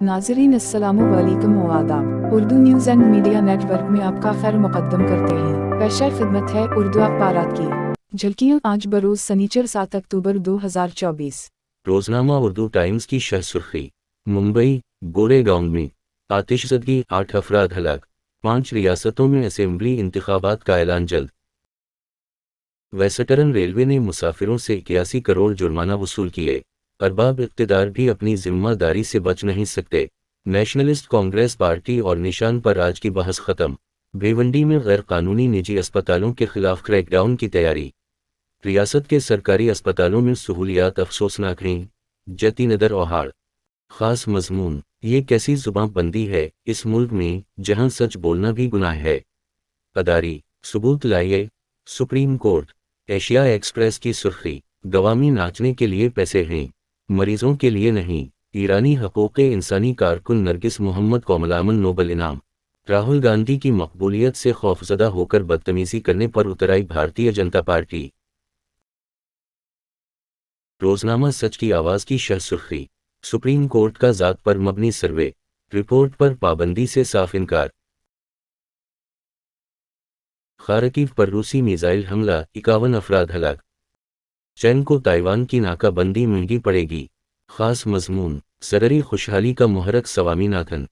नाज़रीन अस्सलामु अलैकुम व आदाब। Urdu news and media network में आपका खैर मुक़द्दम करते हैं। पेशा खिदमत है उर्दू अखबारात की झलकियाँ। आज बरोज़ सनीचर 7 अक्टूबर 2024। रोज़नामा उर्दू टाइम्स की शह सुर्खी। मुंबई गोरेगांव में आतिशज़दगी, 8 अफराद हलाक। 5 रियासतों में असेंबली इंतखाबात का ऐलान जल्द। वेस्टर्न रेलवे ने मुसाफिरों से 81 करोड़ जुर्माना वसूल किए। अरबाब इक़्तिदार भी अपनी जिम्मेदारी से बच नहीं सकते। नेशनलिस्ट कांग्रेस पार्टी और निशान पर आज की बहस खत्म। भिवंडी में गैर कानूनी निजी अस्पतालों के खिलाफ क्रैकडाउन की तैयारी। रियासत के सरकारी अस्पतालों में सहूलियात अफसोसनाक हैं। जतीनदर ओहाड़। खास मजमून, ये कैसी जुबान बंदी है इस मुल्क में जहां सच बोलना भी गुनाह है। अदारी, सबूत लाइए। Supreme court. एशिया एक्सप्रेस की सुर्खी, गवामी नाचने के लिए पैसे हैं, मरीजों के लिए नहीं। ईरानी हकूक़े इंसानी कारकुन नरगिस मोहम्मद को मलामन नोबल इनाम। राहुल गांधी की मकबूलियत से खौफजदा होकर बदतमीजी करने पर उतर आई भारतीय जनता पार्टी। रोज़नामा सच की आवाज़ की शह सुर्खी। सुप्रीम कोर्ट का ज़ात पर मबनी सर्वे, रिपोर्ट पर पाबंदी से साफ इनकार। खारकीव पर रूसी मिसाइल हमला, 51 अफराद हलाक। चीन को ताइवान की नाकाबंदी महंगी पड़ेगी। खास मजमून, सररी खुशहाली का मुहर्रक स्वामीनाथन।